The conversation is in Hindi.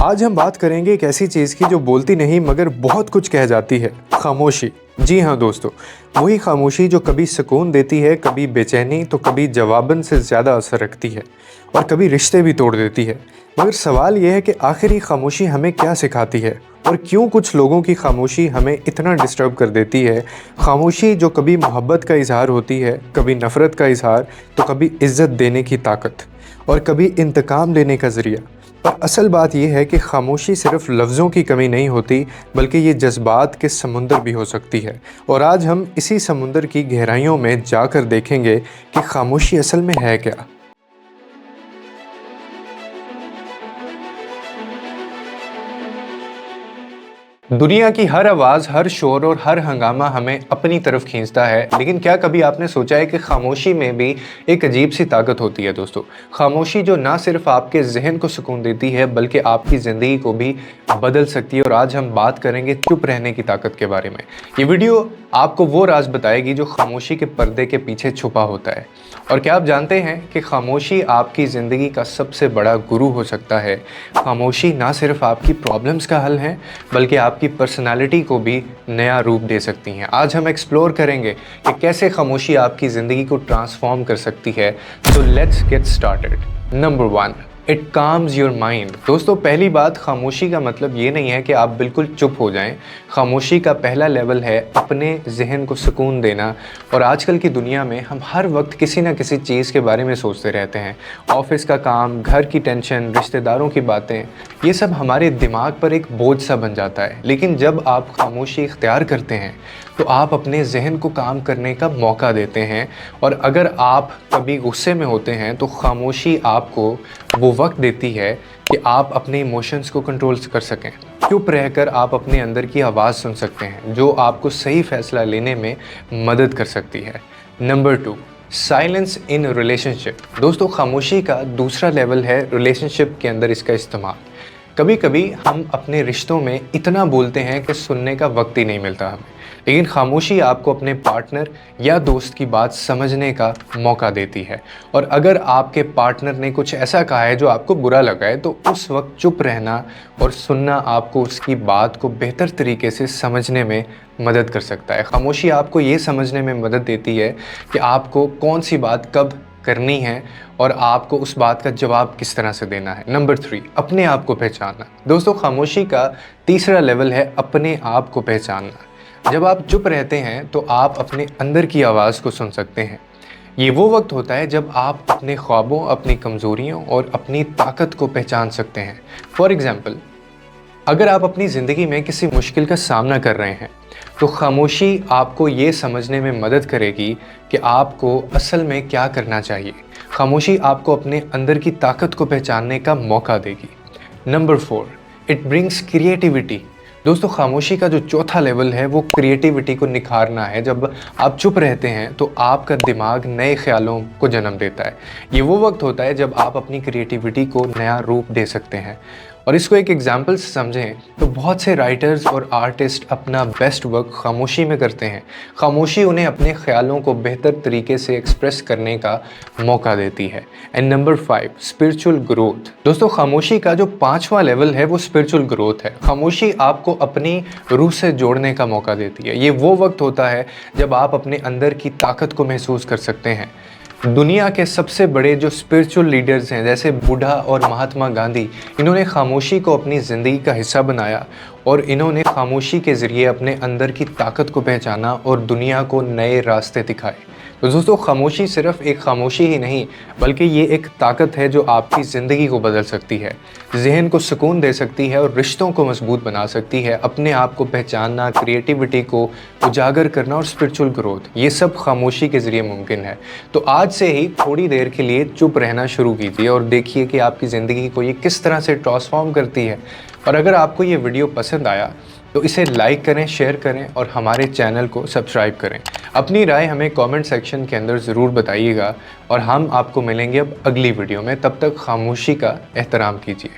आज हम बात करेंगे एक ऐसी चीज़ की जो बोलती नहीं मगर बहुत कुछ कह जाती है, खामोशी। जी हाँ दोस्तों, वही खामोशी जो कभी सुकून देती है, कभी बेचैनी तो कभी जवाबन से ज़्यादा असर रखती है और कभी रिश्ते भी तोड़ देती है। मगर सवाल यह है कि आखिर ये खामोशी हमें क्या सिखाती है और क्यों कुछ लोगों की खामोशी हमें इतना डिस्टर्ब कर देती है। खामोशी जो कभी मोहब्बत का इजहार होती है, कभी नफ़रत का इजहार तो कभी इज़्ज़त देने की ताकत और कभी इंतकाम लेने का ज़रिया। पर असल बात यह है कि खामोशी सिर्फ लफ्ज़ों की कमी नहीं होती, बल्कि ये जज्बात के समुंदर भी हो सकती है। और आज हम इसी समुंदर की गहराइयों में जाकर देखेंगे कि खामोशी असल में है क्या। दुनिया की हर आवाज़, हर शोर और हर हंगामा हमें अपनी तरफ खींचता है, लेकिन क्या कभी आपने सोचा है कि खामोशी में भी एक अजीब सी ताकत होती है दोस्तों। खामोशी जो ना सिर्फ आपके जहन को सुकून देती है बल्कि आपकी ज़िंदगी को भी बदल सकती है। और आज हम बात करेंगे चुप रहने की ताकत के बारे में। ये वीडियो आपको वो राज बताएगी जो खामोशी के पर्दे के पीछे छुपा होता है। और क्या आप जानते हैं कि खामोशी आपकी ज़िंदगी का सबसे बड़ा गुरु हो सकता है। खामोशी ना सिर्फ आपकी प्रॉब्लम्स का हल है बल्कि आपकी पर्सनालिटी को भी नया रूप दे सकती हैं। आज हम एक्सप्लोर करेंगे कि कैसे खामोशी आपकी ज़िंदगी को ट्रांसफॉर्म कर सकती है। So let's get started. Number 1, it calms your mind. दोस्तों, पहली बात, खामोशी का मतलब ये नहीं है कि आप बिल्कुल चुप हो जाएं। खामोशी का पहला लेवल है अपने जहन को सुकून देना। और आजकल की दुनिया में हम हर वक्त किसी ना किसी चीज़ के बारे में सोचते रहते हैं। ऑफिस का काम, घर की टेंशन, रिश्तेदारों की बातें, ये सब हमारे दिमाग पर एक बोझ सा बन जाता है। लेकिन जब आप खामोशी इख्तियार करते हैं तो आप अपने जहन को काम करने का मौका देते हैं। और अगर आप कभी गुस्से में होते हैं तो खामोशी आपको वो वक्त देती है कि आप अपने इमोशंस को कंट्रोल कर सकें। चुप रहकर आप अपने अंदर की आवाज़ सुन सकते हैं जो आपको सही फैसला लेने में मदद कर सकती है। Number 2, silence in relationship. दोस्तों, खामोशी का दूसरा लेवल है रिलेशनशिप के अंदर इसका इस्तेमाल। कभी कभी हम अपने रिश्तों में इतना बोलते हैं कि सुनने का वक्त ही नहीं मिलता हमें, लेकिन खामोशी आपको अपने पार्टनर या दोस्त की बात समझने का मौका देती है। और अगर आपके पार्टनर ने कुछ ऐसा कहा है जो आपको बुरा लगा है तो उस वक्त चुप रहना और सुनना आपको उसकी बात को बेहतर तरीके से समझने में मदद कर सकता है। खामोशी आपको ये समझने में मदद देती है कि आपको कौन सी बात कब करनी है और आपको उस बात का जवाब किस तरह से देना है। नंबर 3, अपने आप को पहचानना। दोस्तों, खामोशी का तीसरा लेवल है अपने आप को पहचानना। जब आप चुप रहते हैं तो आप अपने अंदर की आवाज़ को सुन सकते हैं। ये वो वक्त होता है जब आप अपने ख्वाबों, अपनी कमज़ोरियों और अपनी ताकत को पहचान सकते हैं। फॉर एग्ज़ाम्पल, अगर आप अपनी ज़िंदगी में किसी मुश्किल का सामना कर रहे हैं तो खामोशी आपको ये समझने में मदद करेगी कि आपको असल में क्या करना चाहिए। खामोशी आपको अपने अंदर की ताकत को पहचानने का मौका देगी। Number 4, it brings creativity. दोस्तों, खामोशी का जो चौथा लेवल है वो क्रिएटिविटी को निखारना है। जब आप चुप रहते हैं तो आपका दिमाग नए ख्यालों को जन्म देता है। ये वो वक्त होता है जब आप अपनी क्रिएटिविटी को नया रूप दे सकते हैं। और इसको एक एग्जाम्पल से समझें तो बहुत से राइटर्स और आर्टिस्ट अपना बेस्ट वर्क खामोशी में करते हैं। खामोशी उन्हें अपने ख्यालों को बेहतर तरीके से एक्सप्रेस करने का मौका देती है। And number 5, spiritual growth. दोस्तों, खामोशी का जो 5वां लेवल है वो स्पिरिचुअल ग्रोथ है। खामोशी आपको अपनी रूह से जोड़ने का मौका देती है। ये वो वक्त होता है जब आप अपने अंदर की ताकत को महसूस कर सकते हैं। दुनिया के सबसे बड़े जो स्पिरिचुअल लीडर्स हैं जैसे बुद्धा और महात्मा गांधी, इन्होंने खामोशी को अपनी ज़िंदगी का हिस्सा बनाया और इन्होंने खामोशी के ज़रिए अपने अंदर की ताकत को पहचाना और दुनिया को नए रास्ते दिखाए। तो दोस्तों, खामोशी सिर्फ एक खामोशी ही नहीं बल्कि ये एक ताकत है जो आपकी ज़िंदगी को बदल सकती है, जहन को सुकून दे सकती है और रिश्तों को मजबूत बना सकती है। अपने आप को पहचानना, क्रिएटिविटी को उजागर करना और स्पिरिचुअल ग्रोथ, ये सब खामोशी के ज़रिए मुमकिन है। तो आज से ही थोड़ी देर के लिए चुप रहना शुरू कीजिए और देखिए कि आपकी ज़िंदगी को ये किस तरह से ट्रांसफॉर्म करती है। और अगर आपको ये वीडियो पसंद आया तो इसे लाइक करें, शेयर करें और हमारे चैनल को सब्सक्राइब करें। अपनी राय हमें कमेंट सेक्शन के अंदर ज़रूर बताइएगा और हम आपको मिलेंगे अब अगली वीडियो में। तब तक खामोशी का एहतराम कीजिए।